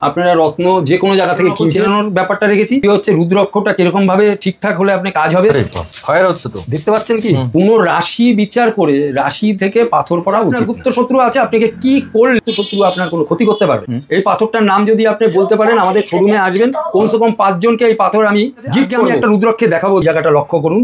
আপনারা রত্ন যে কোনো জায়গা থেকে কিনছেনোর ব্যাপারটা রেখেছি। হচ্ছে রুদ্রাক্ষটা কিরকম ভাবে ঠিকঠাক হলে আপনি কাজ হবে হচ্ছে তো দেখতে পাচ্ছেন কি কোন রাশি বিচার করে রাশি থেকে পাথর পড়া উচিত। গুপ্ত শত্রু আছে, আপনাকে কি করলে শত্রু আপনার কোনো ক্ষতি করতে পারবে। এই পাথরটার নাম যদি আপনি বলতে পারেন আমাদের শোরুমে আসবেন, কমসে কম 5 জনকে এই পাথর আমি একটা রুদ্রাক্ষে দেখাবো। জায়গাটা লক্ষ্য করুন,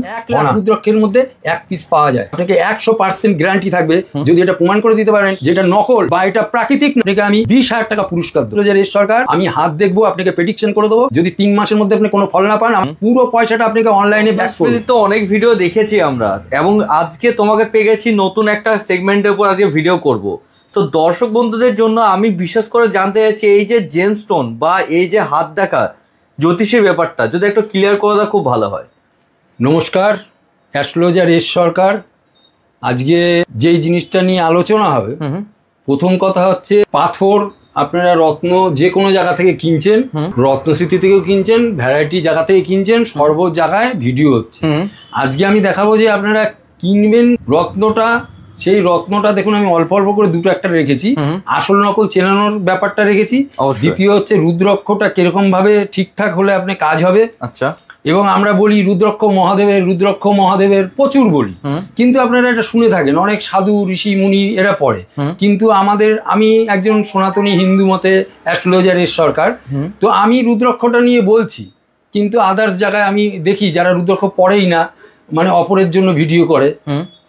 রুদ্রাক্ষের মধ্যে 1 পিস পাওয়া যায়। আপনাকে 100% গ্যারান্টি থাকবে যদি এটা প্রমাণ করে দিতে পারেন যেটা নকল বা এটা প্রাকৃতিক। আমি 20,000 টাকা পুরস্কার দেবো। সরকার আমি হাত দেখবো, আপনাকে প্রেডিকশন করে দেবো। যদি 3 মাসের মধ্যে আপনি কোনো ফল না পান, পুরো পয়সাটা আপনাকে অনলাইনে ব্যাক করব। তো অনেক ভিডিও দেখেছি আমরা, এবং আজকে তোমাকে পেয়ে গেছি নতুন একটা সেগমেন্টের উপর আজকে ভিডিও করব। তো দর্শক বন্ধুদের জন্য আমি বিশেষ করে জানতে চাইছি এই যে জেমস্টোন বা এই যে হাত দেখা জ্যোতিষের ব্যাপারটা যদি একটু ক্লিয়ার করে দেওয়া খুব ভালো হয়। নমস্কার, অ্যাস্ট্রোলজার এস সরকার। আজকে যেই জিনিসটা নিয়ে আলোচনা হবে, প্রথম কথা হচ্ছে পাথর আপনারা রত্ন যে কোনো জায়গা থেকে কিনছেন, রত্নস্মৃতি থেকেও কিনছেন, ভ্যারাইটি জায়গা থেকে কিনছেন, সর্ব জায়গায় ভিডিও হচ্ছে। আজকে আমি দেখাবো যে আপনারা কিনবেন রত্নটা, সেই রত্নটা দেখুন আমি অল্প অল্প করে দুটো একটা রেখেছি, আসল নকল চেনানোর ব্যাপারটা রেখেছি। দ্বিতীয় হচ্ছে রুদ্রাক্ষটা কিরকম ভাবে ঠিকঠাক হলে আপনি কাজ হবে। আচ্ছা, এবং আমরা বলি রুদ্রাক্ষ মহাদেবের প্রচুর বলি, কিন্তু আপনারা এটা শুনে থাকেন, অনেক সাধু ঋষি মুনি এরা পড়ে, কিন্তু আমি একজন সনাতনী হিন্দু মতে অ্যাস্ট্রোলজার এস সরকার, তো আমি রুদ্রাক্ষটা নিয়ে বলছি, কিন্তু আদার্স জায়গায় আমি দেখি যারা রুদ্রাক্ষ পড়েই না, মানে অপরের জন্য ভিডিও করে,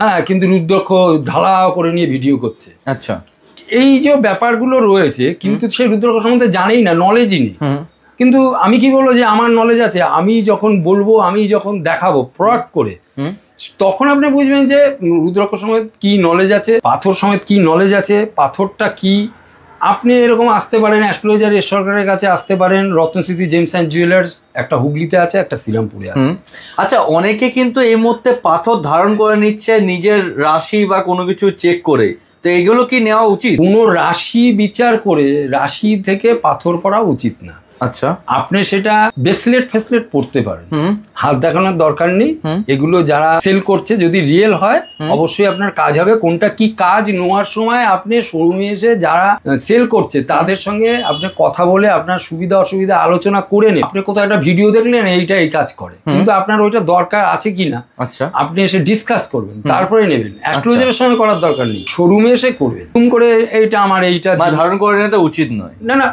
হ্যাঁ, কিন্তু রুদ্রাক্ষ ঢালাও করে নিয়ে ভিডিও করছে। আচ্ছা, এই যে ব্যাপারগুলো রয়েছে, কিন্তু সেই রুদ্রাক্ষ সম্বন্ধে জানেই না, নলেজই নেই। কিন্তু আমি কি বলবো যে আমার নলেজ আছে, আমি যখন বলবো, আমি যখন দেখাবো প্রোডাক্ট করে, তখন আপনি বুঝবেন যে রুদ্রাক্ষ সমেত কি নলেজ আছে, পাথর সমেত কি নলেজ আছে, পাথরটা কি। আপনি এরকম আসতে পারেন অ্যাস্ট্রোলজার এস সরকারের কাছে, আসতে পারেন রত্নস্মৃতি জেমস অ্যান্ড জুয়েলার্স, একটা হুগলিতে আছে, একটা শ্রীরামপুরে আছে। আচ্ছা, অনেকে কিন্তু এই মুহূর্তে পাথর ধারণ করে নিচ্ছে নিজের রাশি বা কোনো কিছু চেক করে, তো এগুলো কি নেওয়া উচিত? কোনো রাশি বিচার করে রাশি থেকে পাথর পড়া উচিত না। আচ্ছা, আপনি সেটা ব্রেসলেট পড়তে পারেন, হাত দেখানোর দরকার নেই। এগুলো যারা সেল করছে যদি রিয়েল হয় অবশ্যই আপনার কাজ হবে। কোনটা কি কাজ নেওয়ার সময় আপনি শোরুমে এসে যারা সেল করছে তাদের সঙ্গে আপনি কথা বলে আপনার সুবিধা অসুবিধা আলোচনা করে নিন। আপনি কোথাও একটা ভিডিও দেখলেন এইটা এই কাজ করে, কিন্তু আপনার ওইটা দরকার আছে কিনা আচ্ছা আপনি এসে ডিসকাস করবেন, তারপরে নেবেন। অ্যাস্ট্রোলজারের সঙ্গে করার দরকার নেই, শোরুমে এসে করবেন। করে এইটা আমার এইটা ধারণ করে নেওয়া উচিত নয়। না,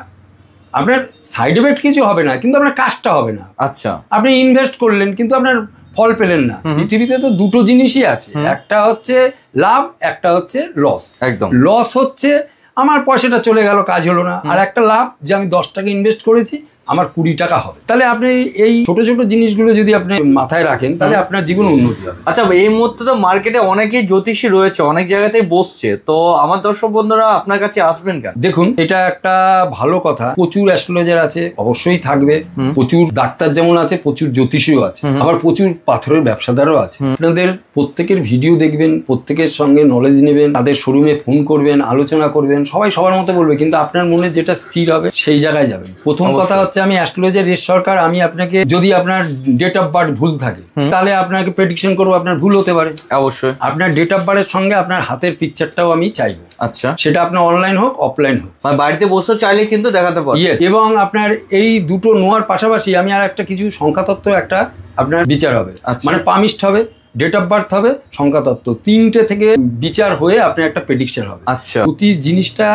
আপনার সাইড এফেক্ট কিছু হবে না, কিন্তু আপনার কাজটা হবে না। আচ্ছা, আপনি ইনভেস্ট করলেন কিন্তু আপনার ফল পেলেন না। পৃথিবীতে তো দুটো জিনিসই আছে, একটা হচ্ছে লাভ, একটা হচ্ছে লস। একদম, লস হচ্ছে আমার পয়সাটা চলে গেল, কাজ হলো না। আর একটা লাভ যে আমি 10 টাকা ইনভেস্ট করেছি, আমার 20 টাকা হবে। তাহলে আপনি এই ছোট ছোট জিনিসগুলো যদি আপনি মাথায় রাখেন, তাহলে আপনার জীবন উন্নতি হবে। আচ্ছা, এই মুহূর্তে তো মার্কেটে অনেকেই জ্যোতিষী রয়েছে, অনেক জায়গাতেই বসছে, তো আমার দর্শক বন্ধুরা আপনার কাছে আসবেন কেন? দেখুন, এটা একটা ভালো কথা। প্রচুর অ্যাস্ট্রোলজার আছে, অবশ্যই থাকবে। প্রচুর ডাক্তার যেমন আছে, প্রচুর জ্যোতিষীও আছে, আবার প্রচুর পাথরের ব্যবসাদারও আছে। আপনাদের প্রত্যেকের ভিডিও দেখবেন, প্রত্যেকের সঙ্গে নলেজ নেবেন, তাদের শোরুমে ফোন করবেন, আলোচনা করবেন, সবাই সবার মতো বলবে, কিন্তু আপনার মনে যেটা স্থির হবে সেই জায়গায় যাবেন। প্রথম কথা হচ্ছে আমি অ্যাস্ট্রোলজার এস সরকার, আমি আপনাকে যদি আপনার ডেট অফ বার্থ ভুল থাকে তাহলে আপনাকে প্রেডিকশন করবো, আপনার ভুল হতে পারে। অবশ্যই আপনার ডেট অফ বার্থের সঙ্গে আপনার হাতের পিকচারটাও আমি চাইবো। আচ্ছা, সেটা আপনার অনলাইন হোক অফলাইন হোক, বাড়িতে বসে চাইলে কিন্তু দেখাতে পারি। এবং আপনার এই দুটো নোয়ার পাশাপাশি আমি আর একটা কিছু সংখ্যাতত্ত্ব একটা আপনার বিচার হবে, মানে পামিস্ট হবে, ডেট অফ বার্থ হবে, সংখ্যাতত্ত্ব, 3টে থেকে বিচার হয়ে আপনার একটা প্রেডিকশন হবে। আচ্ছা, প্রতি জিনিসটা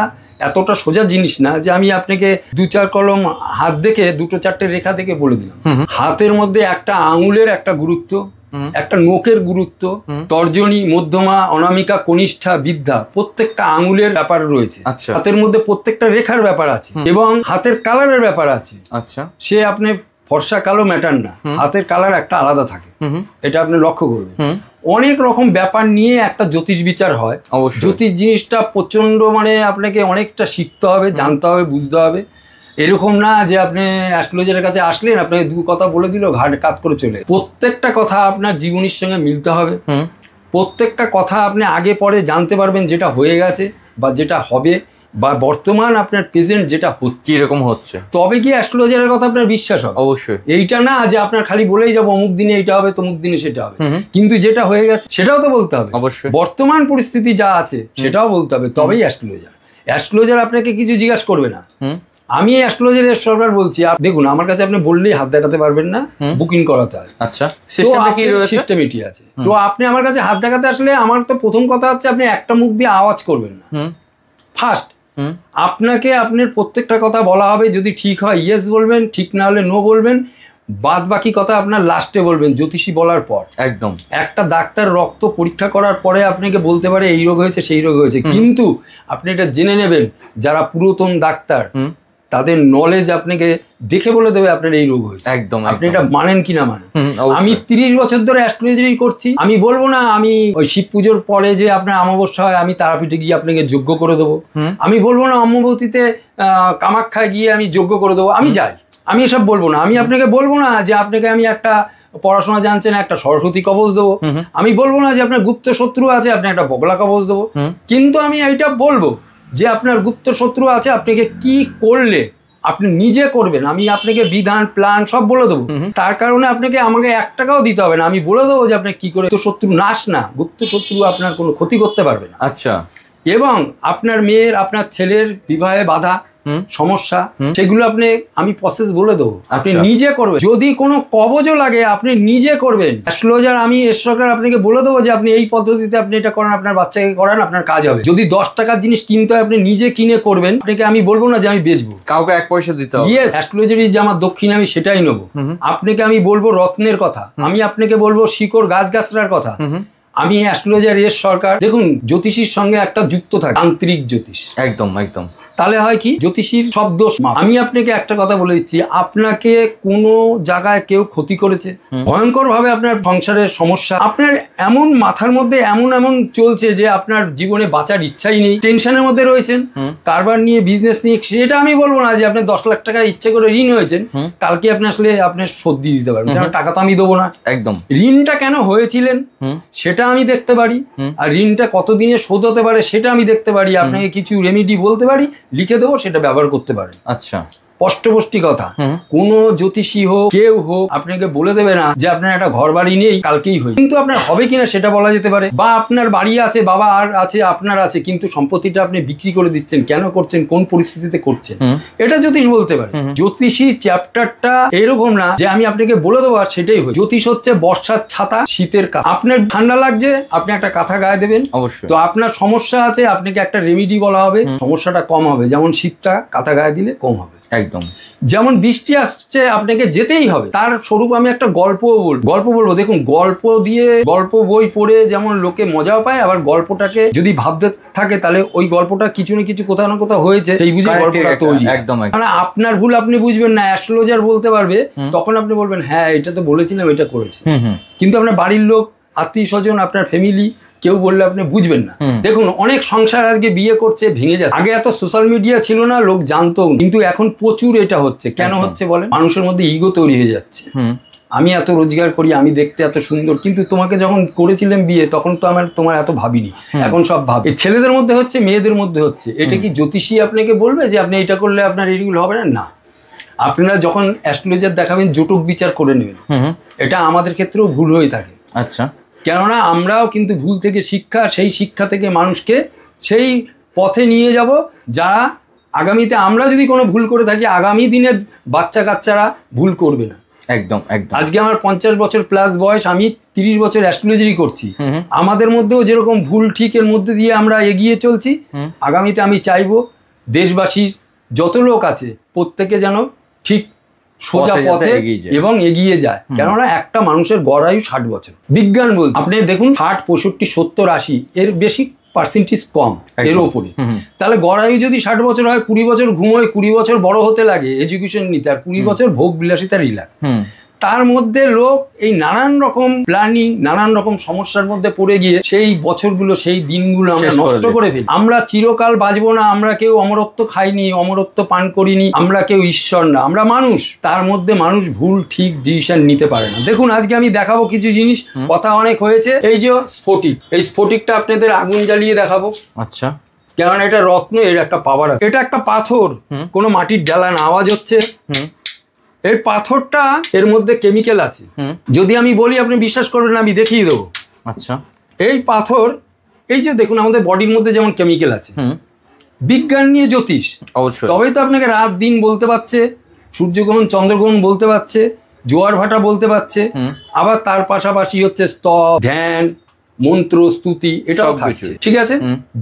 এতটা সোজা জিনিস না যে আমি আপনাকে 2-4 কলম হাত দেখে 2-4টে রেখা দেখে বলে দিলাম। হাতের মধ্যে একটা আঙুলের একটা গুরুত্ব, একটা নোকের গুরুত্ব, তর্জনী, মধ্যমা, অনামিকা, কনিষ্ঠা, বৃদ্ধা, প্রত্যেকটা আঙুলের ব্যাপার রয়েছে। হাতের মধ্যে প্রত্যেকটা রেখার ব্যাপার আছে, এবং হাতের কালারের ব্যাপার আছে। আচ্ছা, সে আপনি ফর্সা কালো ম্যাটার না, হাতের কালার একটা আলাদা থাকে, এটা আপনি লক্ষ্য করবেন। অনেক রকম ব্যাপার নিয়ে একটা জ্যোতিষ বিচার হয়। জ্যোতিষ জিনিসটা প্রচন্ড, মানে আপনাকে অনেকটা শিখতে হবে, জানতে হবে, বুঝতে হবে। এরকম না যে আপনি অ্যাস্ট্রোলজারের কাছে আসলেন, আপনাকে 2 কথা বলে দিল, ঘাট কাত করে চলে। প্রত্যেকটা কথা আপনার জীবনের সঙ্গে মিলতে হবে। প্রত্যেকটা কথা আপনি আগে পরে জানতে পারবেন, যেটা হয়ে গেছে বা যেটা হবে, বা বর্তমান আপনার প্রেজেন্ট যেটা হচ্ছে, এরকম হচ্ছে, তবে কি অ্যাস্ট্রোলজারের কথা আপনার বিশ্বাস হবে। অবশ্যই এইটা না যে আপনার খালি বলেই যাবো অমুক দিনে এইটা হবে, তমুক দিনে সেটা হবে, কিন্তু যেটা হয়ে গেছে সেটাও তো বলতে হবে। অবশ্যই বর্তমান পরিস্থিতি যা আছে সেটাও বলতে হবে, তবেই অ্যাস্ট্রোলজার। অ্যাস্ট্রোলজার আপনাকে কিছু জিজ্ঞাসা করবে না, আমি অ্যাস্ট্রোলজার সরকার বলছি। দেখুন, আমার কাছে আপনি বললেই হাত দেখাতে পারবেন না, বুকিং করাতে হয়। আচ্ছা, সিস্টেমে কি রয়েছে? সিস্টেমটি আছে। তো আপনি আমার কাছে হাত দেখাতে আসলে আমার তো প্রথম কথা হচ্ছে আপনি একটা মুখ দিয়ে আওয়াজ করবেন না। ফার্স্ট আপনাকে আপনার প্রত্যেকটা কথা বলা হবে, যদি ঠিক হয় ইয়েস বলবেন, ঠিক না হলে নো বলবেন, বাদ বাকি কথা আপনার লাস্টে বলবেন জ্যোতিষী বলার পর। একদম। একটা ডাক্তার রক্ত পরীক্ষা করার পরে আপনাকে বলতে পারে এই রোগ হয়েছে সেই রোগ হয়েছে, কিন্তু আপনি এটা জেনে নেবেন যারা পুরাতন ডাক্তার তাদের নলেজ আপনাকে দেখে বলে দেবে আপনার এই রোগ হয়েছে। একদম। আপনি এটা মানেন কি না মানেন? আমি 30 বছর ধরে অ্যাস্ট্রোলজি করছি। আমি বলবো না আমি ওই শিব পুজোর পরে যে আপনার অমাবস্যা হয় আমি তারাপীঠে গিয়ে আপনাকে যজ্ঞ করে দেবো। আমি বলবো না অম্বুবাচীতে কামাখ্যায় গিয়ে আমি যজ্ঞ করে দেবো। আমি যাই, আমি এসব বলবো না। আমি আপনাকে বলবো না যে আপনাকে আমি একটা পড়াশোনা জানছেন একটা সরস্বতী কবচ দেবো। আমি বলবো না যে আপনার গুপ্ত শত্রু আছে আপনি একটা বগলা কবচ দেবো। কিন্তু আমি এইটা বলবো যে আপনার গুপ্ত শত্রু আছে, আপনাকে কি করলে আপনি নিজে করবেন আমি আপনাকে বিধান প্ল্যান সব বলে দেবো। তার কারণে আপনাকে আমাকে 1 টাকাও দিতে হবে না। আমি বলে দেবো যে আপনি কি করে শত্রু নাশ না, গুপ্ত শত্রু আপনার কোনো ক্ষতি করতে পারবে না। আচ্ছা। এবং আপনার মেয়ের আপনার ছেলের বিবাহে বাধা সমস্যা সেগুলো আপনি আমি প্রসেস বলে দেবো, আপনি নিজে করবেন। যদি কোনো কবজও লাগে আপনি নিজে করবেন। অ্যাস্ট্রোলজার আমি সরকার আপনাকে বলে দেবো যে আপনি এই পদ্ধতিতে আপনি এটা করেন, আপনার বাচ্চাকে করান, আপনার কাজ হবে। যদি 10 টাকার জিনিস কিনতে হয় আপনি নিজে কিনে করবেন। আপনাকে আমি বলবো না যে আমি বেচবো, কাউকে 1 পয়সা দিতে হবে। ইয়েস, অ্যাস্ট্রোলজারি যে আমার দক্ষিণ আমি সেটাই নেবো। আপনাকে আমি বলবো রত্নের কথা, আমি আপনাকে বলবো শিকড় গাছগাছড়ার কথা। আমি অ্যাস্ট্রোলজার সরকার। দেখুন, জ্যোতিষীর সঙ্গে একটা যুক্ত থাকে তান্ত্রিক জ্যোতিষ। একদম একদম। তাহলে হয় কি জ্যোতিষীর সব দোষ মা। আমি আপনাকে একটা কথা বলে দিচ্ছি, আপনাকে কোনো জায়গায় কেউ ক্ষতি করেছে, ভয়ঙ্কর ভাবে আপনার সংসারের সমস্যা, আপনার এমন মাথার মধ্যে এমন এমন চলছে যে আপনার জীবনে বাঁচার ইচ্ছাই নেই, টেনশনের মধ্যে রয়েছেন, কারবার নিয়ে বিজনেস নিয়ে, সেটা আমি বলবো না যে আপনি 10 লাখ টাকা ইচ্ছে করে ঋণ হয়েছেন কালকে আপনি আসলে আপনার শোধ দিয়ে দিতে পারবেন, টাকা তো আমি দেবো না। একদম। ঋণটা কেন হয়েছিলেন সেটা আমি দেখতে পারি, আর ঋণটা কতদিনে শোধ হতে পারে সেটা আমি দেখতে পারি। আপনাকে কিছু রেমেডি বলতে পারি, লিখে দেবো, সেটা ব্যবহার করতে পারেন। আচ্ছা। স্পষ্টপষ্টি কথা, কোনো জ্যোতিষী হোক কেউ হোক আপনাকে বলে দেবে না যে আপনার একটা ঘর বাড়ি নেই কালকেই হয়ে, কিন্তু আপনার হবে কিনা সেটা বলা যেতে পারে। বা আপনার বাড়ি আছে, বাবা আর আছে, আপনার আছে, কিন্তু সম্পত্তিটা আপনি বিক্রি করে দিচ্ছেন, কেন করছেন, কোন পরিস্থিতিতে করছেন, এটা জ্যোতিষ বলতে পারে। জ্যোতিষী চ্যাপ্টারটা এরকম না যে আমি আপনাকে বলে দেবো আর সেটাই হয়। জ্যোতিষ হচ্ছে বর্ষার ছাতা, শীতের কাঁথা। আপনার ঠান্ডা লাগছে আপনি একটা কাঁথা গায়ে দেবেন, অবশ্যই। তো আপনার সমস্যা আছে আপনাকে একটা রেমেডি বলা হবে, সমস্যাটা কম হবে। যেমন শীতটা কাঁথা গায়ে দিলে কম হবে, একদম। যেমন বৃষ্টি আসছে আপনাকে যেতেই হবে, তার স্বরূপ আমি একটা গল্প বলবো। দেখুন, গল্প দিয়ে গল্প বই পড়ে যেমন লোকে মজাও পায়, আবার গল্পটাকে যদি ভাবতে থাকে তাহলে ওই গল্পটা কিছু না কিছু কোথাও না কোথাও হয়েছে সেই বুঝে গল্পটা তৈরি। একদম। মানে আপনার ভুল আপনি বুঝবেন না, অ্যাস্ট্রোলজার বলতে পারবে, তখন আপনি বলবেন হ্যাঁ এটা তো বলেছিলাম, এটা করেছি। কিন্তু আপনার বাড়ির লোক, আত্মীয় স্বজন, আপনার ফ্যামিলি কেউ বললে আপনি বুঝবেন না। দেখুন, অনেক সংসার আজকে বিয়ে করছে ভেঙে যাচ্ছে। আগে এত সোশ্যাল মিডিয়া ছিল না, লোক জানতো, কিন্তু এখন প্রচুর এটা হচ্ছে। কেন হচ্ছে বলেন? মানুষের মধ্যে ইগো তৈরি হয়ে যাচ্ছে। আমি এত রোজগার করি, আমি দেখতে এত সুন্দর, কিন্তু তোমাকে যখন করেছিলাম বিয়ে তখন তো তোমার এত ভাবিনি, এখন সব ভাবে। ছেলেদের মধ্যে হচ্ছে, মেয়েদের মধ্যে হচ্ছে। এটা কি জ্যোতিষী আপনাকে বলবে যে আপনি এটা করলে আপনার এইগুলো হবে না? না। আপনারা যখন অ্যাস্ট্রোলজার দেখাবেন জটক বিচার করে নেবেন, এটা আমাদের ক্ষেত্রেও ভুল হয়ে থাকে। আচ্ছা। কেননা আমরাও কিন্তু ভুল থেকে শিক্ষা, সেই শিক্ষা থেকে মানুষকে সেই পথে নিয়ে যাব যারা আগামীতে, আমরা যদি কোনো ভুল করে থাকি আগামী দিনে বাচ্চা কাচ্চারা ভুল করবে না। একদম একদম। আজকে আমার 50 বছর প্লাস বয়স, আমি 30 বছর অ্যাস্ট্রোলজি করছি। আমাদের মধ্যেও যেরকম ভুল ঠিকের মধ্যে দিয়ে আমরা এগিয়ে চলছি, আগামীতে আমি চাইবো দেশবাসীর যত লোক আছে প্রত্যেকে যেন ঠিক সোজা পথে এবং এগিয়ে যায়। কেননা একটা মানুষের গড় আয়ু 60 বছর। বিজ্ঞান বলতে আপনি দেখুন 60, 65, 70, 80 এর বেশি পার্সেন্টেজ কম এর ওপরে। তাহলে গড় আয়ু যদি 60 বছর হয়, 20 বছর ঘুমোয়, 20 বছর বড় হতে লাগে এডুকেশন নিতে, আর 20 বছর ভোগ বিলাসিতা রিল্যাক্স। তার মধ্যে লোক এই নানান রকম প্ল্যানিং, নানান রকম সমস্যার মধ্যে পড়ে গিয়ে সেই বছরগুলো, সেই দিনগুলো আমরা নষ্ট করে ফেলি। আমরা চিরকাল বাঁচবো না, আমরা কেউ অমরত্ব খাইনি, অমরত্ব পান করিনি, আমরা কেউ ঈশ্বর না, আমরা মানুষ। তার মধ্যে মানুষ ভুল ঠিক ডিসিশন নিতে পারে না। দেখুন, আজকে আমি দেখাবো কিছু জিনিস, কথা অনেক হয়েছে। এই যে স্ফটিক, এই স্ফটিকটা আপনাদের আগুন জ্বালিয়ে দেখাবো। আচ্ছা। কেননা এটা রত্ন, এর একটা পাওয়ার আছে। এটা একটা পাথর, কোনো মাটির জ্বালা না, আওয়াজ হচ্ছে। এই পাথরটা, এর মধ্যে কেমিক্যাল আছে, যদি আমি বলি আপনি বিশ্বাস করবেন না, আমি দেখিয়ে দেবো। আচ্ছা। এই পাথর, এই যে দেখুন আমাদের বডির মধ্যে যেমন কেমিক্যাল আছে, বিজ্ঞান নিয়ে জ্যোতিষ, অবশ্যই। তবেই তো আপনাকে রাত দিন বলতে পারছে, সূর্যগ্রহণ চন্দ্রগ্রহণ বলতে পারছে, জোয়ার ভাটা বলতে পারছে। আবার তার পাশাপাশি হচ্ছে স্তব, ধ্যান, মন্ত্র, স্তুতি, এটাও থাকছে। ঠিক আছে,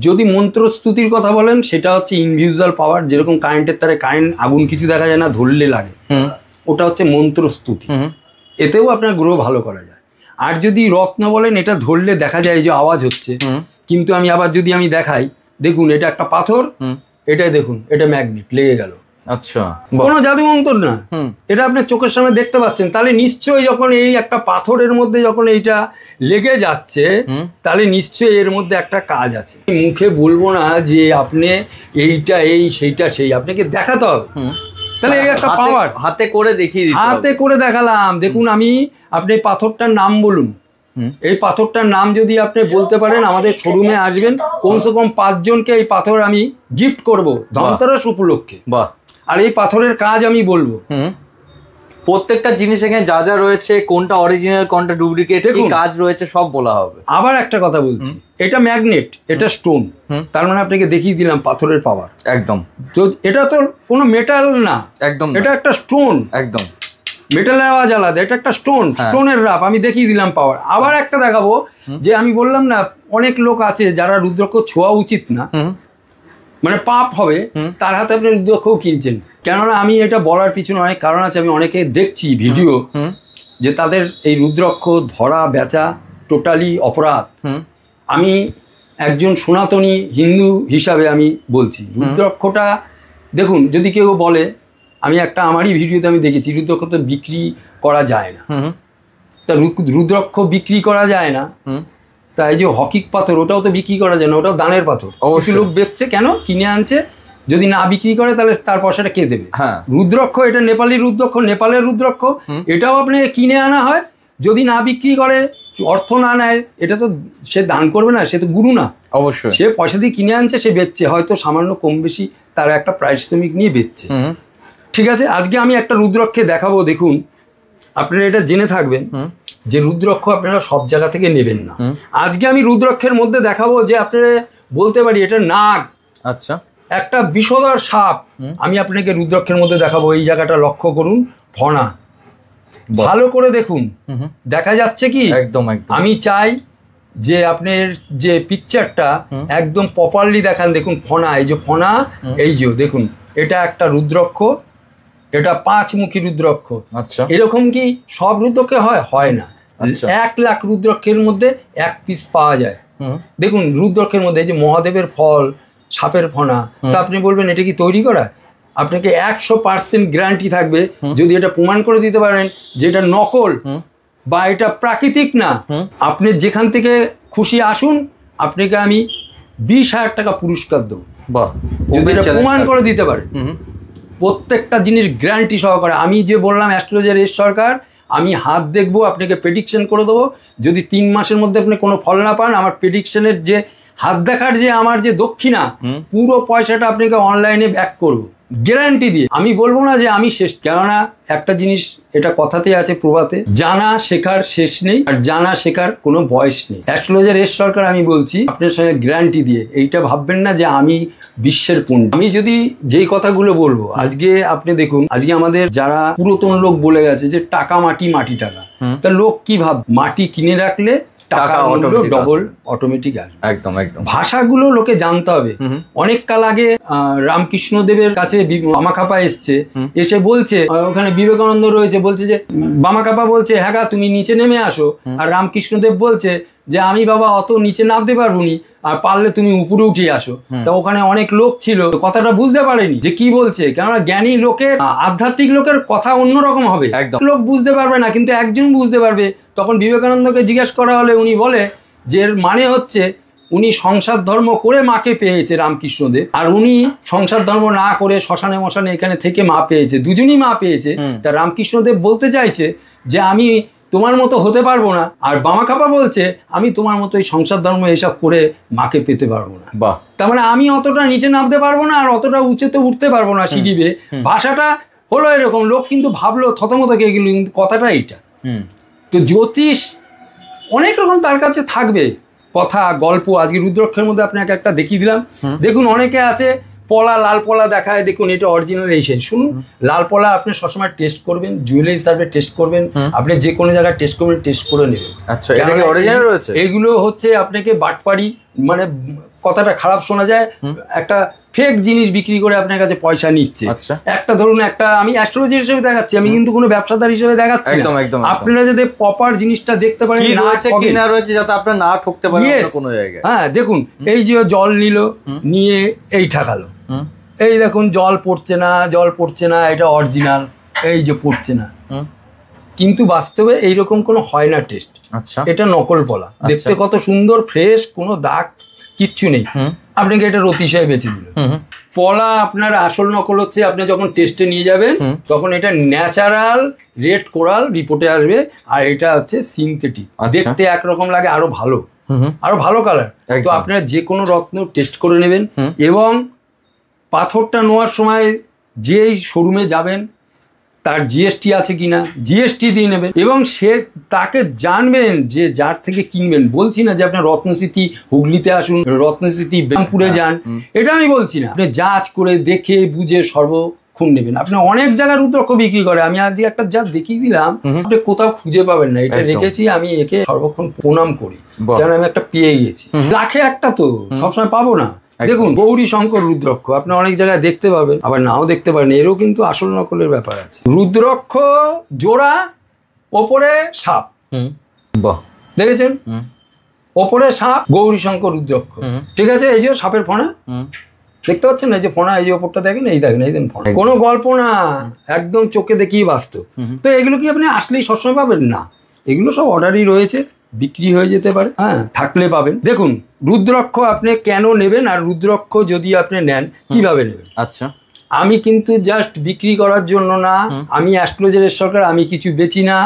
যদি মন্ত্র স্তুতির কথা বলেন, সেটা হচ্ছে ইনভিউজুয়াল পাওয়ার। যেরকম কারেন্টের তারে কারেন্ট, আগুন কিছু দেখা যায় না, ধরলে লাগে, ওটা হচ্ছে মন্ত্র স্তুতি। এতেও আপনার গ্রহ ভালো করা যায়। আর যদি রত্ন বলেন, এটা ধরলে দেখা যায় যে আওয়াজ হচ্ছে, কিন্তু আমি আবার যদি আমি দেখাই, দেখুন এটা একটা পাথর, এটাই দেখুন, এটা ম্যাগনেট লেগে গেল। আচ্ছা, কোনো জাদুমন্তর না, এটা আপনার চোখের সামনে দেখতে পাচ্ছেন। তাহলে নিশ্চয়ই যখন এই একটা পাথরের মধ্যে যখন এইটা লেগে যাচ্ছে, তাহলে নিশ্চয়ই এর মধ্যে একটা কাজ আছে। মুখে বলবো না যে আপনি এইটা এই সেইটা সেই, আপনাকে দেখাতে হবে। তাহলে এই একটা পাওয়ার, হাতে করে দেখিয়ে দিতে হবে। হাতে করে দেখালাম। দেখুন, আপনি পাথরটার নাম বলুন। এই পাথরটার নাম যদি আপনি বলতে পারেন, আমাদের শোরুমে আসবেন, কমসে কম 5 জনকে এই পাথর আমি গিফট করব ধনতেরাস উপলক্ষে। বাহ। আর এই পাথরের কাজ আমি বলবো। প্রত্যেকটা জিনিস এখানে যা যা রয়েছে, কোনটা অরিজিনাল কোনটা ডুপ্লিকেট, কি কাজ রয়েছে সব বলা হবে। আবার একটা কথা বলছি, এটা ম্যাগনেট, এটা স্টোন, তার মানে আপনাকে দেখিয়ে দিলাম পাথরের পাওয়ার। একদম। তো এটা তো কোনো মেটাল না, একদম, এটা একটা স্টোন। একদম। মেটালের আওয়াজ আলাদা, এটা একটা স্টোন, স্টোনের রাপ। আমি দেখিয়ে দিলাম পাওয়ার। আবার একটা দেখাবো, যে আমি বললাম না, অনেক লোক আছে যারা রুদ্রাক্ষ ছোঁয়া উচিত না, মানে পাপ হবে, তার হাতে আপনি রুদ্রাক্ষও কিনছেন। কেননা আমি এটা বলার পিছনে অনেক কারণ আছে। আমি অনেকে দেখছি ভিডিও, যে তাদের এই রুদ্রাক্ষ ধরা বেচা টোটালি অপরাধ। আমি একজন সনাতনী হিন্দু হিসাবে আমি বলছি, রুদ্রাক্ষটা দেখুন, যদি কেউ বলে, আমি একটা আমারই ভিডিওতে আমি দেখেছি, রুদ্রাক্ষ তো বিক্রি করা যায় না। তা রুদ্রাক্ষ বিক্রি করা যায় না, তাই যে হকিক পাথর, ওটাও তো বিক্রি করা যায় না, ওটাও দানের পাথর। কিছু লোক বেচছে, কেন কিনে আনছে, যদি না বিক্রি করে তাহলে তার পয়সাটা কে দেবে? রুদ্রাক্ষ, এটা নেপালি রুদ্রাক্ষ, নেপালের রুদ্রাক্ষ, এটাও আপনি কিনে আনা হয়। যদি না বিক্রি করে, অর্থ না নেয়, এটা তো সে দান করবে না, সে তো গুরু না। অবশ্যই, সে পয়সা দিয়ে কিনে আনছে, সে বেচছে, হয়তো সামান্য কম বেশি তার একটা পারিশ্রমিক নিয়ে বেচছে। ঠিক আছে, আজকে আমি একটা রুদ্রাক্ষে দেখাবো। দেখুন, আপনারা এটা জেনে থাকবেন যে রুদ্রাক্ষ আপনারা সব জায়গা থেকে নেবেন না। আজকে আমি রুদ্রাক্ষের মধ্যে দেখাবো যে আপনারা বলতে পারি এটা নাগ, আচ্ছা, একটা বিষধর সাপ। আমি আপনাকে রুদ্রাক্ষের মধ্যে দেখাবো। এই জায়গাটা লক্ষ্য করুন, ফনা ভালো করে দেখুন, দেখা যাচ্ছে কি? একদম। আমি চাই যে আপনার যে পিকচারটা একদম প্রপারলি দেখান। দেখুন ফনা, এই যে ফনা, এই যে দেখুন, এটা একটা রুদ্রাক্ষ, এটা 5 মুখী রুদ্রাক্ষ। আচ্ছা, এরকম কি সব রুদ্রাক্ষে হয় না। 1 লাখ রুদ্রাক্ষের মধ্যে 1 পিস পাওয়া যায়। দেখুন রুদ্রাক্ষের মধ্যে এই যে মহাদেবের ফল, সাপের ফনা, তা আপনি বলবেন এটা কি তৈরি করা? আপনাকে 100% গ্যারান্টি থাকবে, যদি এটা প্রমাণ করে দিতে পারেন যে এটা নকল বা এটা প্রাকৃতিক না। আপনি যেখান থেকে খুশি আসুন, আপনাকে আমি 20,000 টাকা পুরস্কার দেবো যদি এটা প্রমাণ করে দিতে পারে। প্রত্যেকটা জিনিস গ্যারান্টি সহকারে। আমি যে বললাম অ্যাস্ট্রোলজার এস সরকার, আমি হাত দেখবো, আপনাকে প্রেডিকশন করে দেবো। যদি 3 মাসের মধ্যে আপনি কোনো ফল না পান, আমার প্রেডিকশনের যে হাত দেখার যে আমার যে দক্ষিণা, পুরো পয়সাটা আপনাকে অনলাইনে ব্যাক করবো গ্যারান্টি দিয়ে। আমি বলবো না যে আমি শেষ, কেননা একটা জিনিস এটা কথাতে আছে প্রবাদে, জানা শেখার শেষ নেই আর জানা শেখার কোনো বয়স নেই। অ্যাস্ট্রোলজার এস সরকার আমি বলছি আপনার সঙ্গে গ্যারান্টি দিয়ে। এইটা ভাববেন না যে আমি বিশ্বের পণ্ডিত। আমি যদি যেই কথাগুলো বলবো, আজকে আপনি দেখুন, আজকে আমাদের যারা পুরাতন লোক বলে গেছে যে টাকা মাটি, মাটি টাকা, তা লোক কি ভাব, মাটি কিনে রাখলে টাকা ডবল অটোমেটিক আসবে। একদম। ভাষাগুলো লোকে জানতে হবে। অনেক কাল আগে রামকৃষ্ণ দেবের কাছে বামাখাপা এসছে, এসে বলছে, ওখানে বিবেকানন্দ রয়েছে, বলছে যে বামাখাপা বলছে, হ্যাঁ গা তুমি নিচে নেমে আসো। আর রামকৃষ্ণ দেব বলছে যে আমি বাবা অত নিচে নামতে পারবো নি, আর পারলে তুমি উপরে উঠে আসো। তা ওখানে অনেক লোক ছিল, কথাটা বুঝতে পারেনি যে কি বলছে, কেননা জ্ঞানী লোকের, আধ্যাত্মিক লোকের কথা অন্যরকম হবে, লোক বুঝতে পারবে না, কিন্তু একজন বুঝতে পারবে। তখন বিবেকানন্দকে জিজ্ঞেস করা হলে উনি বলে যে এর মানে হচ্ছে উনি সংসার ধর্ম করে মাকে পেয়েছে রামকৃষ্ণদেব, আর উনি সংসার ধর্ম না করে শ্মশানে মশানে এখানে থেকে মা পেয়েছে, দুজনই মা পেয়েছে। তা রামকৃষ্ণদেব বলতে চাইছে যে আমি তোমার মতো হতে পারবো না, আর বামাখাপা বলছে আমি তোমার মতো এই সংসার ধর্ম এসব করে মাকে পেতে পারবো না। তার মানে আমি অতটা নিচে নামতে পারবো না, আর অতটা উঁচুতে উঠতে পারবো না সিঁড়ি বেয়ে। ভাষাটা হলো এরকম, লোক কিন্তু ভাবলো থতমত কে গেল, কিন্তু কথাটা এইটা। তো জ্যোতিষ অনেক রকম তার কাছে থাকবে, কথা গল্প। আজকে রুদ্রাক্ষের মধ্যে আপনাকে একটা দেখিয়ে দিলাম। দেখুন অনেকে আছে পলা লাল পলা দেখায়, দেখুন এটা অরিজিনাল এই সেই। শুনুন, লাল পলা আপনি সবসময় টেস্ট করবেন, জুয়েলারি হিসাবে টেস্ট করবেন, আপনি যে কোনো জায়গায় টেস্ট করবেন, টেস্ট করে নেবেন। আচ্ছা, এটা কি অরিজিনাল রয়েছে? এগুলো হচ্ছে আপনাকে বাটপাড়ি, মানে কথাটা খারাপ শোনা যায়, একটা ফেক জিনিস বিক্রি করে আপনার কাছে পয়সা নিচ্ছে। একটা ধরুন, একটা আমি অ্যাস্ট্রোলজি হিসেবে দেখাচ্ছি, আমি কিন্তু কোনো ব্যবসাদার হিসেবে দেখাচ্ছি না। আপনারা যদি প্রপার জিনিসটা দেখতে পারেন, কি না রয়েছে, যাতে আপনারা না ঠকতে পারেন কোনো জায়গায়। হ্যাঁ, দেখুন এই যে জল নিল, নিয়ে এই ঠাকালো, এই দেখুন জল পড়ছে না, জল পড়ছে না, এটা অরিজিনাল, এই যে পড়ছে না, কিন্তু বাস্তবে এইরকম কোনো হয় না টেস্ট। আচ্ছা, এটা নকল পলা, দেখতে কত সুন্দর, ফ্রেশ, কোনো দাগ কিচ্ছু নেই, আপনাকে এটা রতি হিসেবে বেঁচে দিল। পলা আপনার আসল নকল হচ্ছে আপনি যখন টেস্টে নিয়ে যাবেন, তখন এটা ন্যাচারাল রেড কোরাল রিপোর্টে আসবে, আর এটা হচ্ছে সিনথেটিক। দেখতে একরকম লাগে, আরো ভালো, আরো ভালো কালার। তো আপনারা যে কোনো রত্ন টেস্ট করে নেবেন, এবং পাথরটা নেওয়ার সময় যেই শোরুমে যাবেন তার জিএসটি আছে কিনা জিএসটি দিয়ে নেবেন, এবং সে তাকে জানবেন যে যার থেকে কিনবেন। বলছি না যে আপনার রত্নস্মৃতি হুগলিতে আসুন, রত্নস্মৃতি ব্যায়ামপুরে যান, এটা আমি বলছি না। আপনি যাচ করে দেখে বুঝে সর্বক্ষণ নেবেন। আপনি অনেক জায়গায় রুদ্রাক্ষ বিক্রি করে, আমি আজকে একটা যা দেখিয়ে দিলাম, আপনি কোথাও খুঁজে পাবেন না। এটা রেখেছি, আমি একে সর্বক্ষণ প্রণাম করি, কারণ আমি একটা পেয়ে গেছি। লাখে একটা তো সবসময় পাবো না। দেখুন, গৌরী শঙ্কর রুদ্রাক্ষ আপনি অনেক জায়গায় দেখতে পাবেন, আবার নাও দেখতে পারেন, এরও কিন্তু আসল নকলের ব্যাপার আছে। রুদ্রাক্ষ জোড়া, ওপরে সাপ, দেখেছেন? ওপরে সাপ, গৌরী শঙ্কর রুদ্রাক্ষ, ঠিক আছে? এই যে সাপের ফণা দেখতে পাচ্ছেন, এই যে ফণা, এই যে ওপরটা দেখেন, এই দেখেন, এই দেন ফণা, কোনো গল্প না, একদম চোখে দেখিয়ে বাস্তব। তো এগুলো কি আপনি আসলেই সবসময় পাবেন না, এগুলো সব অর্ডারই রয়েছে, বিক্রি হয়ে যেতে পারে, হ্যাঁ, থাকলে পাবেন। দেখুন, রুদ্রাক্ষ আপনি কেন নেবেন, আর রুদ্রাক্ষ যদি আপনি নেন কিভাবে নেবেন। আচ্ছা, আমি কিন্তু জাস্ট বিক্রি করার জন্য না, আমি অ্যাস্ট্রোলজারের সরকার, আমি কিছু বেচি না,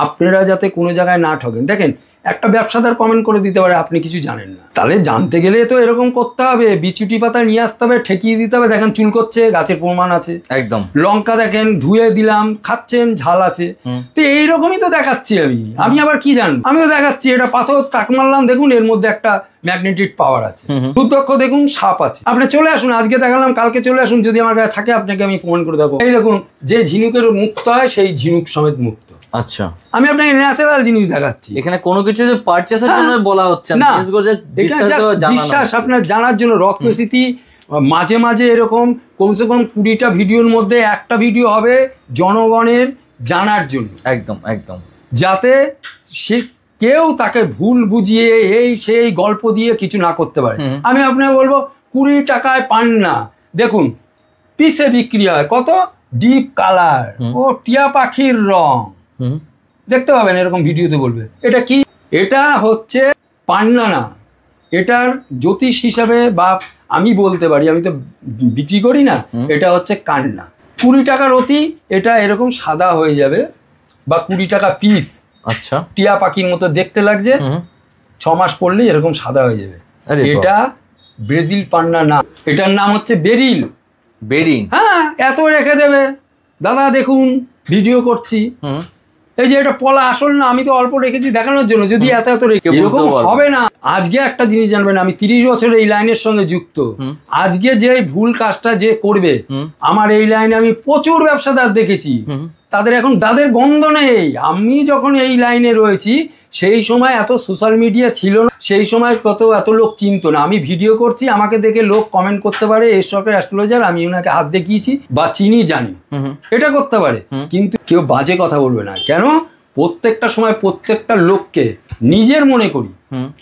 আপনারা যাতে কোনো জায়গায় না ঠকেন। দেখেন, একটা ব্যবসাদার কমেন্ট করে দিতে পারে আপনি কিছু জানেন না, তাহলে জানতে গেলে তো এরকম করতে হবে, বিচুটি পাতা নিয়ে আসতে হবে, ঠেকিয়ে দিতে হবে, দেখেন চুল করছে, গাছের প্রমাণ আছে, একদম। লঙ্কা দেখেন ধুয়ে দিলাম, খাচ্ছেন, ঝাল আছে, তো এইরকমই তো দেখাচ্ছি আমি আবার কি জানবো, আমি তো দেখাচ্ছি এটা পাথর কাক মারলাম, দেখুন এর মধ্যে একটা ম্যাগনেটিক পাওয়ার আছে। রুদ্রাক্ষ দেখুন, সাপ আছে, আপনি চলে আসুন, আজকে দেখালাম, কালকে চলে আসুন, যদি আমার কাছে থাকে আপনাকে আমি প্রমাণ করে দেবো। এই দেখুন, যে ঝিনুকের মুক্ত হয় সেই ঝিনুক সমেত মুক্ত। আচ্ছা, আমি আপনাকে ন্যাচারাল জিনিস দেখাচ্ছি, এখানে কোনো কিছু পারচেজের জন্য বলা হচ্ছে না, বিশ্বাস আপনার জানার জন্য। রত্নস্মৃতি মাঝে মাঝে এরকম কমসে কম 20টা ভিডিওর মধ্যে একটা ভিডিও হবে জনগণের জানার জন্য, একদম একদম, যাতে সে কেউ তাকে ভুল বুঝিয়ে এই সেই গল্প দিয়ে কিছু না করতে পারে। আমি আপনাকে বলবো 20 টাকায় পান না, দেখুন পিসে বিক্রি হয়, কত ডিপ কালার, ও টিয়া পাখির রং দেখতে পাবেন, এরকম ভিডিওতে বলবে এটা কি, এটা হচ্ছে পান্না না, এটার জ্যোতিষ হিসাবে বা আমি বলতে পারি, আমি তো বিক্রি করি না, এটা হচ্ছে কান্না। 20 টাকার অতি, এটা এরকম সাদা হয়ে যাবে, বা 20 টাকা পিস। আচ্ছা, টিয়া পাখির মতো দেখতে লাগছে, 6 মাস পড়লেই এরকম সাদা হয়ে যাবে। এটা ব্রাজিল পান্না না, এটার নাম হচ্ছে বেরিল। বেরিল, হ্যাঁ, এত রেখে দেবে দাদা, দেখুন ভিডিও করছি, এই যে এটা পলা আসল না, আমি তো অল্প রেখেছি দেখানোর জন্য, যদি এত এত রেখে এরকম হবে না। আজকে একটা জিনিস জানবেন, আমি 30 বছর এই লাইনের সঙ্গে যুক্ত, আজকে যে ভুল কাজটা যে করবে, আমার এই লাইনে আমি প্রচুর ব্যবসাদার দেখেছি, তাদের এখন তাদের গন্ধ নেই। আমি যখন এই লাইনে রয়েছি সেই সময় এত সোশ্যাল মিডিয়া ছিল না, সেই সময় এত লোক চিনতো না। আমি ভিডিও করছি, আমাকে দেখে লোক কমেন্ট করতে পারে এর সরকার অ্যাস্ট্রোলজার, আমি ওনাকে হাত দেখিয়েছি বা চিনি জানি, এটা করতে পারে, কিন্তু কেউ বাজে কথা বলবে না। কেন? প্রত্যেকটা সময় প্রত্যেকটা লোককে নিজের মনে করি,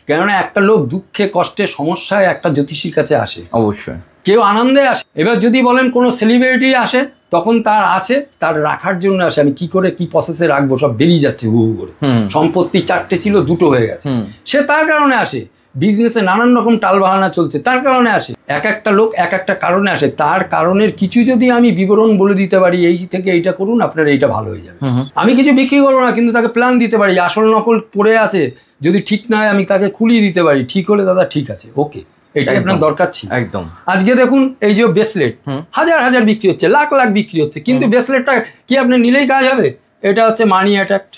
কেননা একটা লোক দুঃখে কষ্টে সমস্যায় একটা জ্যোতিষীর কাছে আসে, অবশ্যই কেউ আনন্দে আসে। এবার যদি বলেন কোনো সেলিব্রিটি আসে, তখন তার আছে, তার রাখার জন্য আসে, আমি কি করে কি প্রসেসে রাখবো, সব বেরিয়ে যাচ্ছে হু হু করে, সম্পত্তি 4টে ছিল 2টো হয়ে গেছে, সে তার কারণে আসে। বিজনেসে নানান রকম টাল বাহানা চলছে, তার কারণে আসে। এক একটা লোক এক একটা কারণে আসে, তার কারণের কিছু যদি আমি বিবরণ বলে দিতে পারি, এই থেকে এইটা করুন, আপনার এইটা ভালো হয়ে যাবে। আমি কিছু বিক্রি করবো না, কিন্তু তাকে প্ল্যান দিতে পারি, আসল নকল পড়ে আছে, যদি ঠিক না হয় আমি তাকে খুলিয়ে দিতে পারি, ঠিক হলে দাদা ঠিক আছে, ওকে, এটাই আপনার দরকার ছিল। একদম। আজকে দেখুন এই যে ব্রেসলেট হাজার হাজার বিক্রি হচ্ছে, লাখ লাখ বিক্রি হচ্ছে, কিন্তু ব্রেসলেটটা কি আপনি নিলেই কাজ হবে? এটা হচ্ছে মানি অ্যাট্রাক্ট।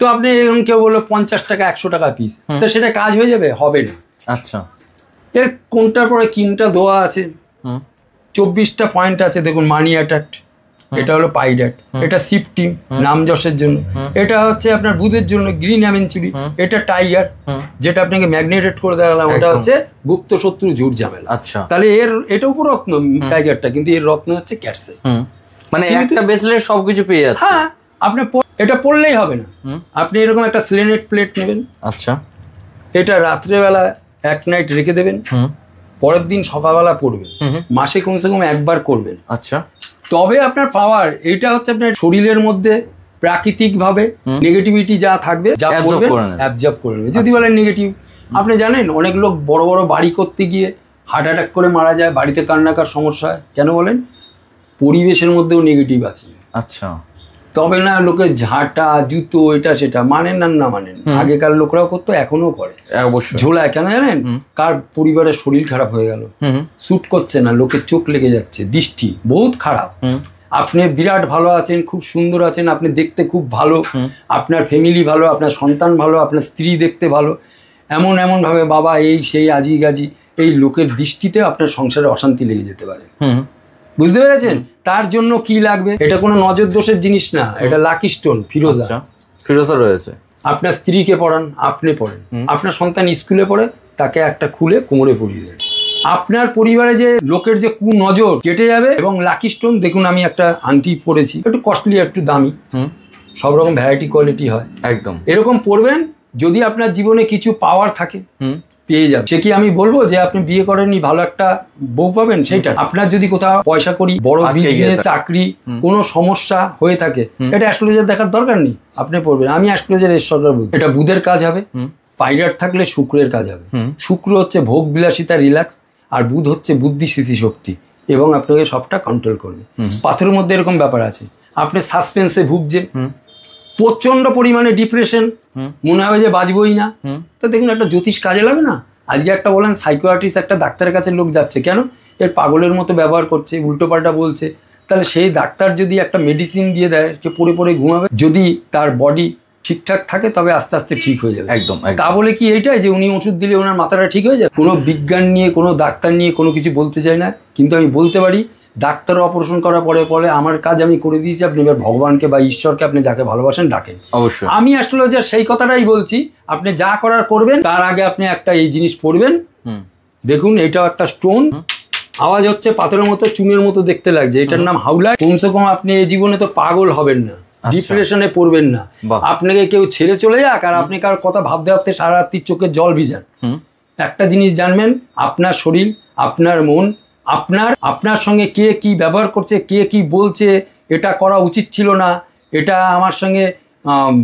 তো আপনি এরকম কেউ বললো 50 টাকা 100 টাকা পিস, তো সেটা কাজ হয়ে যাবে? হবে না। আচ্ছা, এর কোনটার পরে কিনটা দেওয়া আছে, হুম 24টা পয়েন্ট আছে দেখুন। মানি অ্যাট্রাক্ট, এটা হলো পাইডাট, এটা শিফটিং নাম যশের জন্য, এটা হচ্ছে আপনার বুধের জন্য গ্রিন অ্যামেনচুরি, এটা টাইগার যেটা আপনাকে ম্যাগনেটেড করে দেওয়া, ওটা হচ্ছে গুপ্ত শত্রু ঝুট ঝামেলা। আচ্ছা, তাহলে এর এটা উপরত্ন টাইগারটা, কিন্তু এর রত্ন হচ্ছে ক্যাটসে। মানে একটা বেসলে সবকিছু পেয়ে যাচ্ছে। হ্যাঁ, আপনি এটা পড়লেই হবে না, আপনি এরকম একটা সিলেনেট প্লেট নেবেন। আচ্ছা, এটা রাত্রেবেলা এক নাইট রেখে দেবেন, পরের দিন সকালবেলা পড়বেন, মাসে কমসে কম একবার করবেন। আচ্ছা, তবে আপনার পাওয়ার এটা হচ্ছে আপনার শরীরের মধ্যে প্রাকৃতিক ভাবে নেগেটিভিটি যা থাকবে যা করবে অ্যাবজর্ব করে নেবে। যদি বলেন নেগেটিভ, আপনি জানেন অনেক লোক বড় বড় বাড়ি করতে গিয়ে হার্ট অ্যাটাক করে মারা যায়, বাড়িতে কান্নাকার সমস্যা হয়, কেন বলেন? পরিবেশের মধ্যেও নেগেটিভ আছে। আচ্ছা, তবে না লোকে ঝাঁটা জুতো এটা সেটা মানেন না মানেন, আগেকার লোকরাও করতো, এখনো করে। ঝোলায় কেন জানেন? কার পরিবারের শরীর খারাপ হয়ে গেল, স্যুট করছে না, লোকের চোখ লেগে যাচ্ছে, দৃষ্টি বহুত খারাপ। আপনি বিরাট ভালো আছেন, খুব সুন্দর আছেন, আপনি দেখতে খুব ভালো, আপনার ফ্যামিলি ভালো, আপনার সন্তান ভালো, আপনার স্ত্রী দেখতে ভালো, এমন ভাবে বাবা এই সেই আজি গাজি, এই লোকের দৃষ্টিতে আপনার সংসারে অশান্তি লেগে যেতে পারে। বুঝতে পেরেছেন? তার জন্য কি লাগবে? এটা কোনো নজর দোষের জিনিস না, এটা লাকি স্টোন ফিরোজা। ফিরোজা রয়েছে। আপনার স্ত্রীকে পড়ান, আপনি পড়েন, আপনার সন্তান স্কুলে পড়ে, তাকে একটা খুলে কোমরে পরিয়ে দেন। আপনার পরিবারে যে লোকের যে কুনজর কেটে যাবে। এবং লাকি স্টোন দেখুন, আমি একটা আংটি পরেছি, একটু কস্টলি একটু দামি, সব রকম ভ্যারাইটি কোয়ালিটি হয়, একদম এরকম পড়বেন। যদি আপনার জীবনে কিছু পাওয়ার থাকে পেয়ে যাবে। সে কি আমি বলবো যে আপনি বিয়ে করেননি ভালো একটা বউ পাবেন? সেইটা আপনার যদি কোথাও পয়সা করি, বড় বিজনেস, চাকরি, কোনো সমস্যা হয়ে থাকে, এটা অ্যাস্ট্রোলজার দেখার দরকার নেই, আপনি পড়বেন। আমি অ্যাস্ট্রোলজার ঈশ্বররা বলি, এটা বুধের কাজ হবে। পাইডার থাকলে শুক্রের কাজ হবে। শুক্র হচ্ছে ভোগ বিলাসিতা, রিল্যাক্স, আর বুধ হচ্ছে বুদ্ধি, স্মৃতিশক্তি, এবং আপনাকে সবটা কন্ট্রোল করবে। পাথরের মধ্যে এরকম ব্যাপার আছে, আপনি সাসপেন্সে ভুগছেন, প্রচন্ড পরিমাণে ডিপ্রেশন, মনে হবে যে বাঁচবই না, তো দেখুন একটা জ্যোতিষ কাজে লাগে না। আজকে একটা বলেন সাইকোয়াট্রিস্ট একটা ডাক্তারের কাছে লোক যাচ্ছে, কেন? এর পাগলের মতো ব্যবহার করছে, উল্টোপাল্টা বলছে। তাহলে সেই ডাক্তার যদি একটা মেডিসিন দিয়ে দেয়, সে পড়ে পড়ে ঘুমাবে, যদি তার বডি ঠিকঠাক থাকে তবে আস্তে আস্তে ঠিক হয়ে যাবে। একদম। তা বলে কি এইটাই যে উনি ওষুধ দিলে ওনার মাথাটা ঠিক হয়ে যায়? কোনো বিজ্ঞান নিয়ে, কোনো ডাক্তার নিয়ে কোনো কিছু বলতে চাই না, কিন্তু আমি বলতে পারি ডাক্তার অপারেশন করার পরে আমার কাজ আমি করে দিয়েছি, আপনি এবার ভগবানকে বা ঈশ্বরকে আপনি যাকে ভালোবাসেন ডাকেন। অবশ্যই আমি অ্যাস্ট্রোলজার সেই কথাটাই বলছি, আপনি যা করার করবেন, তার আগে আপনি একটা এই জিনিস পড়বেন। দেখুন এটাও একটা স্টোন, আওয়াজ হচ্ছে পাথরের মতো, চুনের মতো দেখতে লাগছে, এটার নাম হাউলাইট। কমসে কম আপনি এই জীবনে তো পাগল হবেন না, ডিপ্রেশনে পড়বেন না, আপনাকে কেউ ছেড়ে চলে যাক আর আপনি কার কথা ভাবতে ভাবতে সারা রাত্রি চোখে জল ভিজান। একটা জিনিস জানবেন, আপনার শরীর, আপনার মন, আপনার সঙ্গে কে কি ব্যবহার করছে, কে কি বলছে, এটা করা উচিত ছিল না, এটা আমার সঙ্গে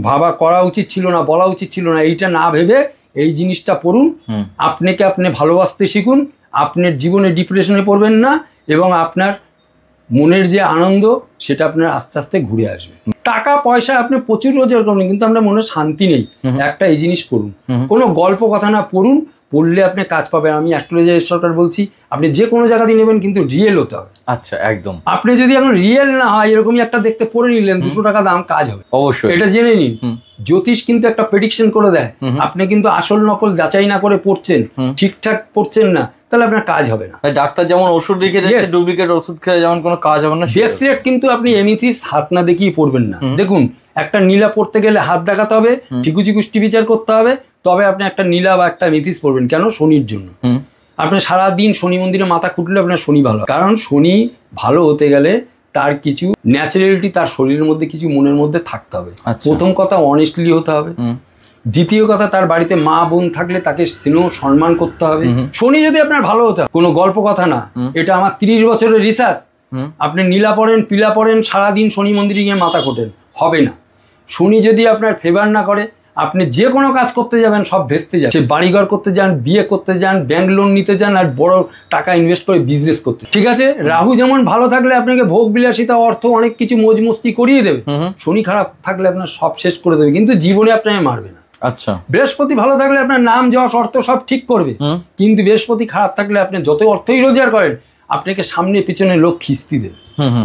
ভাবা করা উচিত ছিল না, বলা উচিত ছিল না, এইটা না ভেবে এই জিনিসটা পড়ুন। আপনাকে আপনি ভালোবাসতে শিখুন, আপনার জীবনে ডিপ্রেশনে পড়বেন না, এবং আপনার মনের যে আনন্দ সেটা আপনার আস্তে আস্তে ঘুরে আসবে। টাকা পয়সা আপনি প্রচুর রোজগার করবেন, কিন্তু আপনার মনে শান্তি নেই, একটা এই জিনিস পড়ুন। কোনো গল্প কথা না পড়ুন, পড়লে আপনি কাজ পাবেন। আমি অ্যাস্ট্রোলজার সরকার বলছি, আপনি যে কোনো জায়গা দিয়ে নেবেন, কিন্তু রিয়েল হতে হবে। আচ্ছা, একদম। আপনি যদি এখন রিয়েল না হয়, এরকমই একটা দেখতে পড়ে নিলেন, 200 টাকা দাম, কাজ হবে অবশ্যই, এটা জেনে নিন। জ্যোতিষ কিন্তু একটা প্রেডিকশন করে দেয়, আপনি কিন্তু আসল নকল যাচাই না করে পড়ছেন, ঠিকঠাক পড়ছেন না, তাহলে আপনার কাজ হবে না। ডাক্তার যেমন ওষুধ লিখে দিচ্ছে, ডুপ্লিকেট ওষুধ খেলে যেমন কোনো কাজ হবে না। বেস্ট রেট কিন্তু আপনি এমিথিস হাত না দেখিয়ে পড়বেন না। দেখুন একটা নীলা পড়তে গেলে হাত দেখাতে হবে, ঠিকুচি কুষ্টি বিচার করতে হবে, তবে আপনি একটা নীলা বা একটা এমিথিস পড়বেন। কেন? শনির জন্য। আপনি সারাদিন শনি মন্দিরে মাথা খুঁটলে আপনার শনি ভালো, কারণ শনি ভালো হতে গেলে তার কিছু ন্যাচারালিটি তার শরীরের মধ্যে, কিছু মনের মধ্যে থাকতে হবে। প্রথম কথা অনেস্টলি হতে হবে, দ্বিতীয় কথা তার বাড়িতে মা বোন থাকলে তাকে স্নেহ সম্মান করতে হবে। শনি যদি আপনার ভালো হতে হবে, কোনো গল্প কথা না, এটা আমার 30 বছরের রিসার্চ। আপনি নীলা পড়েন, পিলা পড়েন, সারাদিন শনি মন্দিরে গিয়ে মাথা খোটেন, হবে না। শনি যদি আপনার ফেভার না করে, আপনি যে কোনো কাজ করতে যাবেন সব ভেস্তে যান। সে বাড়িঘর করতে যান, বিয়ে করতে যান, ব্যাংক লোন নিতে যান, আর বড় টাকা ইনভেস্ট করে বিজনেস করতে। ঠিক আছে, রাহু যেমন ভালো থাকলে আপনাকে ভোগ বিলাসিতা, অর্থ, অনেক কিছু মৌজ মস্তি করিয়ে দেবে। শনি খারাপ থাকলে আপনার সব শেষ করে দেবে, কিন্তু জীবনে আপনাকে মারবে না। আচ্ছা, বৃহস্পতি ভালো থাকলে আপনার নাম, যশ, অর্থ সব ঠিক করবে, কিন্তু বৃহস্পতি খারাপ থাকলে আপনি যত অর্থই রোজগার করেন, আপনাকে সামনে পিছনে লোক খিস্তি দেবে,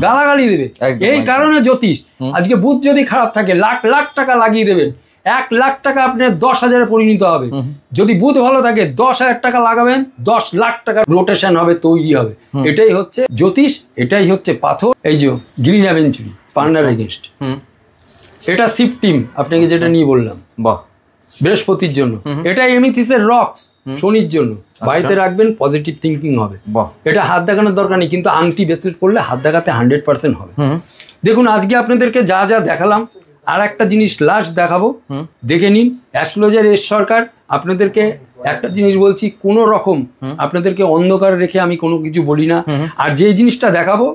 গালাগালি দেবে। এই কারণে জ্যোতিষ, আজকে বুধ যদি খারাপ থাকে, লাখ লাখ টাকা লাগিয়ে দেবেন, 1 লাখ টাকা আপনার 10,000-এ পরিণত হবে। যদি বুধ ভালো থাকে 10,000 টাকা লাগাবেন, 10 লাখ টাকা রোটেশন হবে, তৈরি হবে। এটাই হচ্ছে জ্যোতিষ, এটাই হচ্ছে পাথর। এই যে গ্রিন অ্যাভেঞ্চুরি পান্ডার এগেনস্ট, এটা শিফট টিম আপনাকে যেটা নিয়ে বললাম, বাহ, বৃহস্পতির জন্য। এটা এমিথিসের রক্স, শনির জন্য। বাড়িতে রাখবেন, পজিটিভ থিঙ্কিং হবে। এটা হাত দেখানোর দরকার নেই, কিন্তু আংটি ব্রেসলেট করলে হাত দেখাতে 100% হবে। দেখুন আজকে আপনাদেরকে যা যা দেখালাম, আর একটা জিনিস লাস্ট দেখাবো, দেখে নিন। অ্যাস্ট্রোলজার এস সরকার, আপনাদেরকে একটা জিনিস বলছি, কোনো রকম আপনাদেরকে অন্ধকার রেখে আমি কোনো কিছু বলি না। আর যেই জিনিসটা দেখাবো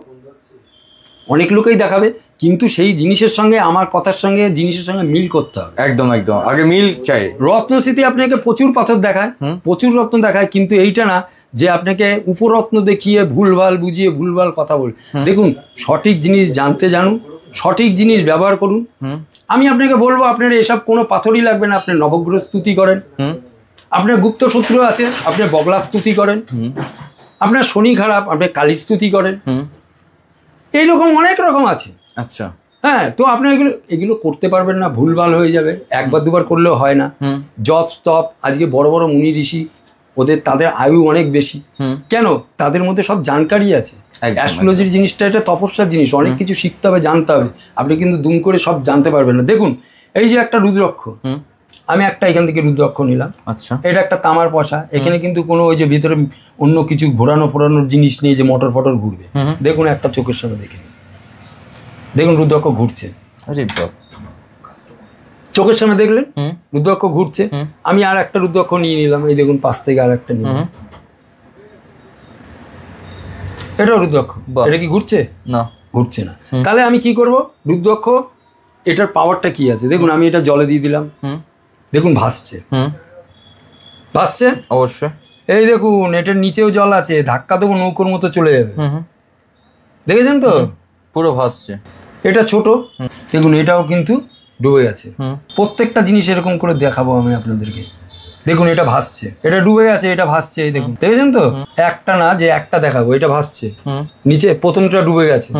অনেক লোকেই দেখাবে, কিন্তু সেই জিনিসের সঙ্গে আমার কথার সঙ্গে জিনিসের সঙ্গে মিল করতে হবে। একদম একদম, আগে মিল চাই। রত্নস্থিতি আপনাকে প্রচুর পাথর দেখায়, প্রচুর রত্ন দেখায়, কিন্তু এইটা না যে আপনাকে উপরত্ন দেখিয়ে ভুলভাল বুঝিয়ে ভুলভাল কথা বল। দেখুন, সঠিক জিনিস জানতে জানুন, সঠিক জিনিস ব্যবহার করুন। আমি আপনাকে বলবো, আপনার এসব কোনো পাথরই লাগবে না। আপনি নবগ্রহ স্তুতি করেন, আপনার গুপ্ত শত্রু আছে, আপনি বগলা স্তুতি করেন, আপনার শনি খারাপ, আপনি কালী স্তুতি করেন, এইরকম অনেক রকম আছে। আচ্ছা, হ্যাঁ, তো আপনি এগুলো করতে পারবেন না, ভুলভাল হয়ে যাবে। একবার দুবার করলেও হয় না। জপ স্তপ, আজকে বড় বড় মুনি ঋষি, তাদের আয়ু অনেক বেশি। কেন? তাদের মধ্যে সব জানকারি আছে। অ্যাস্ট্রোলজির জিনিসটা এটা তপস্যার জিনিস, অনেক কিছু শিখতে হবে, জানতে হবে। আপনি কিন্তু দুম করে সব জানতে পারবেন না। দেখুন, এই যে একটা রুদ্রাক্ষ, আমি একটা এখান থেকে রুদ্রাক্ষ নিলাম। আচ্ছা, এটা একটা তামার পয়সা। এখানে কিন্তু কোনো ওই যে ভিতরে অন্য কিছু ঘোরানো ফোরানোর জিনিস নেই যে মোটর ফটর ঘুরবে। দেখুন, একটা চোখের সামনে দেখে নিন, দেখুন রুদ্রাক্ষ ঘুরছে। চোখের সামনে দেখলেন রুদ্রাক্ষ ঘুরছে। আমি আর একটা রুদ্রাক্ষ নিয়ে নিলাম, এই দেখুন পাশ থেকে আর একটা নিলাম, এটাও রুদ্রাক্ষ। এটা কি ঘুরছে? না, ঘুরছে না। তাহলে আমি কি করব? রুদ্রাক্ষ এটার পাওয়ারটা কি আছে দেখুন। আমি এটা জলে দিয়ে দিলাম, দেখুন ভাসছে, ভাসছে অবশ্যই। এই দেখুন, এটার নিচেও জল আছে, ধাক্কা দেবো নৌকোর মতো চলে যাবে। দেখেছেন তো? পুরো ভাসছে। এটা ছোট, দেখুন এটাও কিন্তু ডুবে গেছে। প্রত্যেকটা জিনিস এরকম করে দেখাবো আমি আপনাদেরকে। দেখুন, এটা ভাসছে, এটা ডুবে গেছে, এটা ভাসছে। এই দেখুন, দেখেছেন তো? একটা না যে একটা দেখাবো, এটা ভাসছে, নিচে প্রথমটা ডুবে গেছে।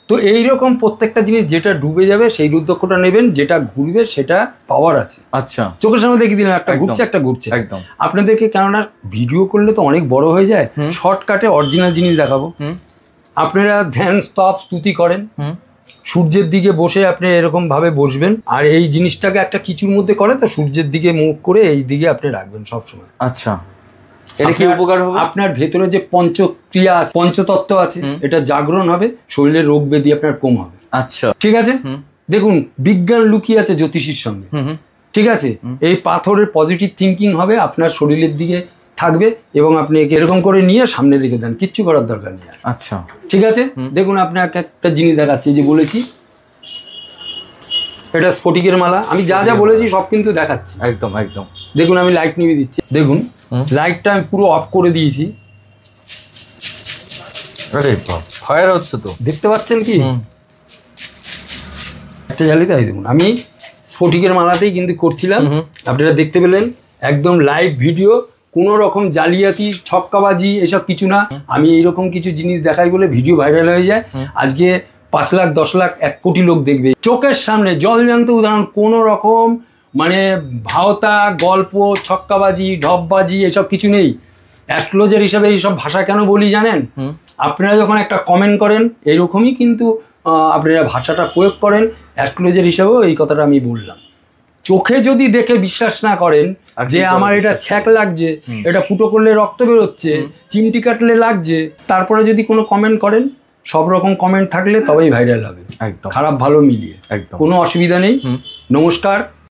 তো এইরকম প্রত্যেকটা জিনিস, যেটা ডুবে যাবে সেই রুদ্রাক্ষটা নেবেন, যেটা ঘুরবে সেটা পাওয়ার আছে। আচ্ছা, চোখের সামনে দেখিয়ে দিলাম, একটা ঘুরছে একটা ঘুরছে। একদম আপনাদেরকে, কেননা ভিডিও করলে তো অনেক বড় হয়ে যায়, শর্টকাটে অরিজিনাল জিনিস দেখাবো। আপনারা ধ্যান স্তব স্তুতি করেন, সূর্যের দিকে বসে আপনি এরকম ভাবে বসবেন, আর এই জিনিসটাকে একটা কিছুর মধ্যে করে তো সূর্যের দিকে মুখ করে এই দিকে আপনি রাখবেন সবসময়। আচ্ছা, এটা কি উপকার হবে? আপনার ভেতরে যে পঞ্চক্রিয়া আছে, পঞ্চতত্ত্ব আছে, এটা জাগরণ হবে, শরীরের রোগ ব্যাধি আপনার কম হবে। আচ্ছা, ঠিক আছে। দেখুন, বিজ্ঞান লুকিয়ে আছে জ্যোতিষীর সঙ্গে। ঠিক আছে, এই পাথরের পজিটিভ থিঙ্কিং হবে, আপনার শরীরের দিকে থাকবে, এবং আপনি এরকম করে নিয়ে সামনে রেখে দেন, কিচ্ছু করার দরকার নেই। আচ্ছা, ঠিক আছে। দেখুন, আপনাকে একটা জিনিস দেখাচ্ছি, যে বলেছি এটা স্ফটিকের মালা। আমি যা যা বলেছি সব কিন্তু দেখাচ্ছি। একদম একদম। দেখুন, আমি লাইট নিভিয়ে দিচ্ছি। দেখুন, লাইটটা আমি পুরো অফ করে দিয়েছি। আরে বাপ, ফায়ার হচ্ছে তো, দেখতে পাচ্ছেন কি? একটা জ্বালিয়ে তাই দেখুন, আমি স্ফটিকের মালাতেই কিন্তু করছিলাম। আপনারা দেখতে পেলেন, একদম লাইভ ভিডিও, কোনো রকম জালিয়াতি ছক্কাবাজি এসব কিছু না। আমি এইরকম কিছু জিনিস দেখাই বলে ভিডিও ভাইরাল হয়ে যায়। আজকে 5 লাখ 10 লাখ 1 কোটি লোক দেখবে। চোখের সামনে জলজান্ত উদাহরণ, কোনো রকম মানে ভাওতা গল্প ছক্কাবাজি ঢপবাজি এসব কিছু নেই। অ্যাস্ট্রোলজার হিসাবে এইসব ভাষা কেন বলি জানেন? আপনারা যখন একটা কমেন্ট করেন এইরকমই কিন্তু আপনারা ভাষাটা প্রয়োগ করেন। অ্যাস্ট্রোলজার হিসাবেও এই কথাটা আমি বললাম। চোখে যদি দেখে বিশ্বাস না করেন যে আমার এটা ছ্যাক লাগছে, এটা ফুটো করলে রক্ত বেরোচ্ছে, চিমটি কাটলে লাগছে, তারপরে যদি কোনো কমেন্ট করেন, সব রকম কমেন্ট থাকলে তবেই ভাইরাল হবে, খারাপ ভালো মিলিয়ে। কোনো অসুবিধা নেই। নমস্কার।